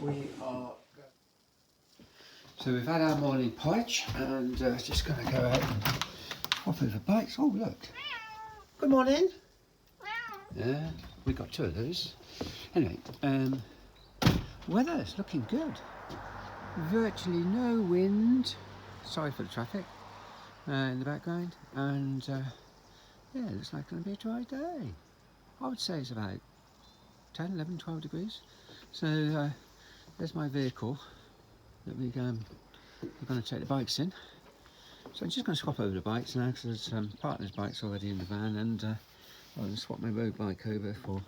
we are. So we've had our morning porridge and just going to go out and hop over bikes. Oh look! Good morning. Yeah, we got two of those. Anyway, weather's looking good. Virtually no wind. Sorry for the traffic in the background, and yeah, it looks like it's going to be a dry day. I would say it's about 10, 11, 12 degrees. So there's my vehicle that we're going to take the bikes in. So I'm just going to swap over the bikes now because there's partner's bike's already in the van, and I'm going to swap my road bike over for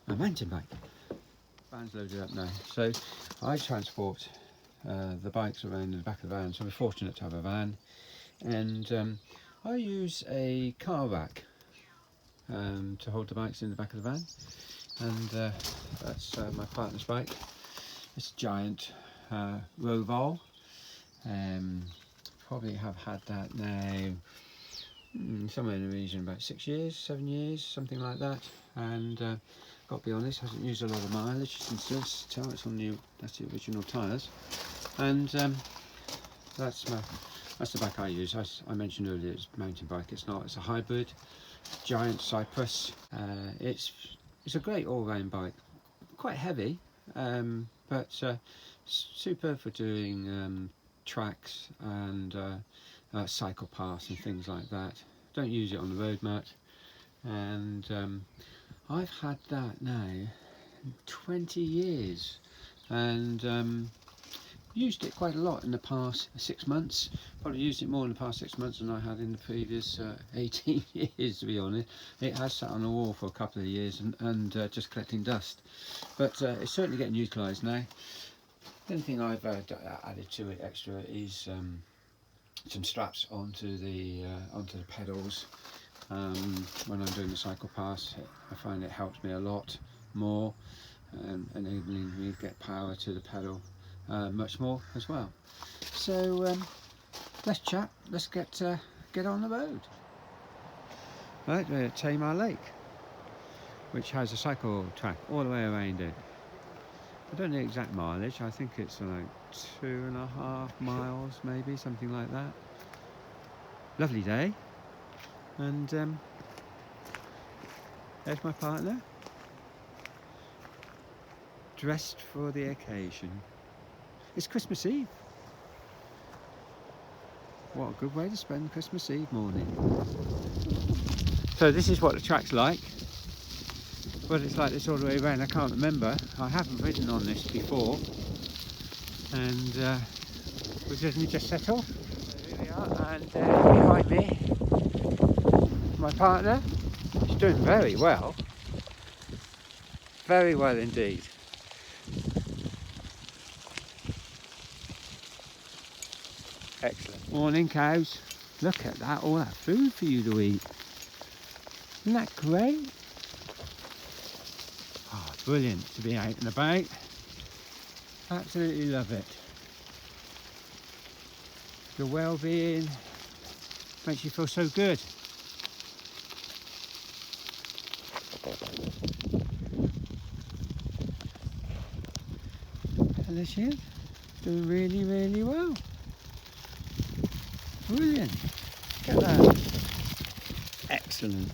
my mountain bike. Van's loaded up now. So I transport the bikes around in the back of the van, so we're fortunate to have a van. And I use a car rack to hold the bikes in the back of the van. And that's my partner's bike. It's a giant Roval. Probably have had that now somewhere in the region about 6 years, 7 years, something like that. And got to be honest, hasn't used a lot of mileage since this. It's on that's the original tyres. And that's the bike I use. I mentioned earlier it's a mountain bike. It's not. It's a hybrid, giant Cypress. It's a great all-round bike. Quite heavy, but superb for doing tracks and cycle paths and things like that. Don't use it on the road much. And I've had that now 20 years, and used it quite a lot in the past 6 months. Probably used it more in the past 6 months than I had in the previous 18 years, to be honest. It has sat on the wall for a couple of years and just collecting dust, but it's certainly getting utilised now. The only thing I've added to it extra is some straps onto the pedals. When I'm doing the cycle pass, I find it helps me a lot more, enabling me to get power to the pedal much more as well. So let's chat. Let's get on the road. Right, we're at Tamar Lake, which has a cycle track all the way around it. I don't know the exact mileage. I think it's like 2.5 miles, maybe something like that. Lovely day, and there's my partner, dressed for the occasion. It's Christmas Eve. What a good way to spend Christmas Eve morning. So this is what the track's like. Whether it's like this all the way around, I can't remember. I haven't ridden on this before. And we just set off. So here we are, and behind me, my partner. She's doing very well. Very well indeed. Excellent. Morning, cows. Look at that, all that food for you to eat. Isn't that great? Oh, brilliant to be out and about. Absolutely love it. The well-being makes you feel so good. And there she is, doing really, really well. Brilliant. Look at that. Excellent.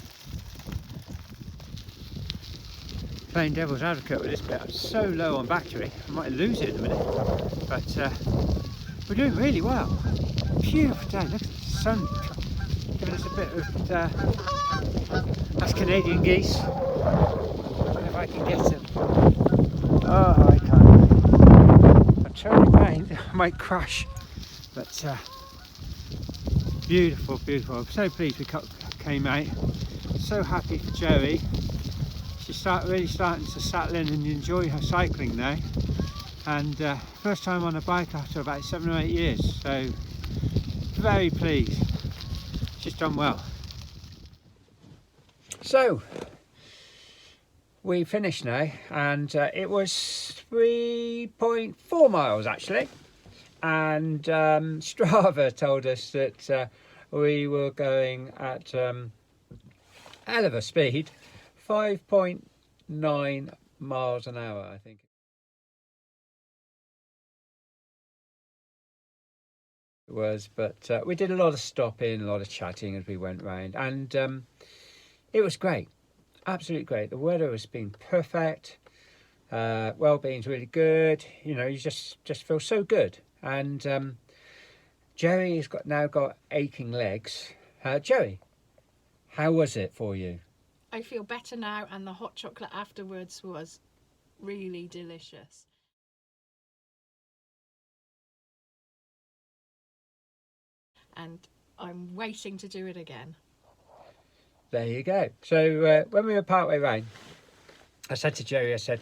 Playing devil's advocate with this bit. I'm so low on battery, I might lose it in a minute. But we're doing really well. Beautiful day. Look at the sun giving us a bit of that's Canadian geese. If I can get them. Oh, I can't. I'm turning around, I might crash. But beautiful, beautiful. I'm so pleased we came out. So happy for Geri. She's really starting to settle in and enjoy her cycling now. And first time on a bike after about 7 or 8 years. So very pleased. She's done well. So we finished now, and it was 3.4 miles actually. And Strava told us that we were going at hell of a speed, 5.9 miles an hour, I think. was, but we did a lot of stopping, a lot of chatting as we went round, and it was great, absolutely great. The weather has been perfect. Well-being's really good. You know, you just feel so good. And Geri has now got aching legs. Geri, how was it for you? I feel better now, and the hot chocolate afterwards was really delicious. And I'm waiting to do it again. There you go. So when we were partway round, I said to Geri, I said,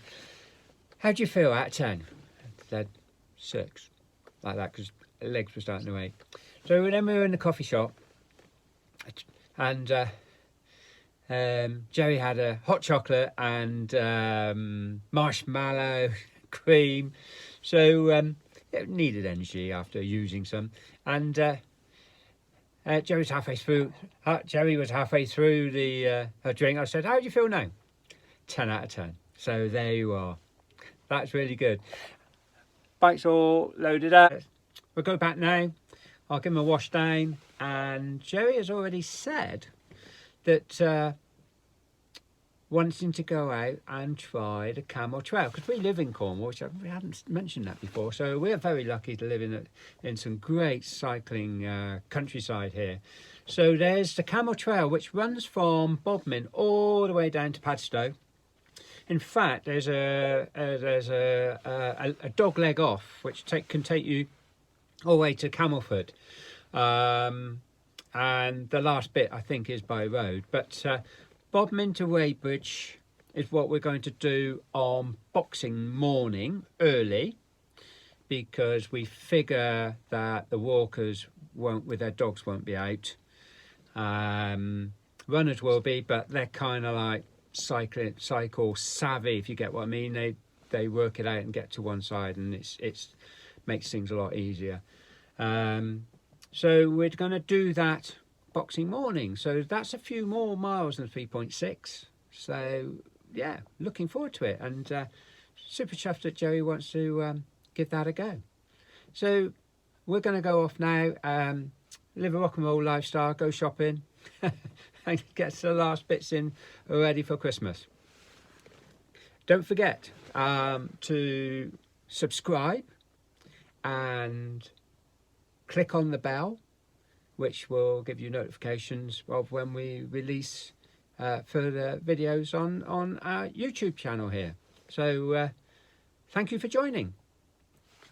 how do you feel out of 10? I said 6, like that, because legs were starting to ache. So then we were in the coffee shop, and Geri had a hot chocolate and marshmallow cream, so it needed energy after using some. And Geri was halfway through. Geri was halfway through the her drink. I said, "How do you feel now?" 10 out of 10. So there you are. That's really good. Bike's all loaded up. We'll go back now. I'll give him a wash down. And Geri has already said that wanting to go out and try the Camel Trail, because we live in Cornwall, which we hadn't mentioned that before. So we're very lucky to live in some great cycling countryside here. So there's the Camel Trail, which runs from Bodmin all the way down to Padstow. In fact, there's a dog leg off, which can take you all the way to Camelford. And the last bit, I think, is by road. But Bodmin to Weybridge is what we're going to do on Boxing morning, early, because we figure that the walkers with their dogs won't be out. Runners will be, but they're kind of like cycle savvy, if you get what I mean. They work it out and get to one side, and it's makes things a lot easier. So we're going to do that Boxing morning, so that's a few more miles than 3.6. So yeah, looking forward to it, and super chuffed that Geri wants to give that a go. So we're going to go off now, live a rock and roll lifestyle, go shopping and get the last bits in ready for Christmas. Don't forget to subscribe and click on the bell, which will give you notifications of when we release further videos on our YouTube channel here. So thank you for joining.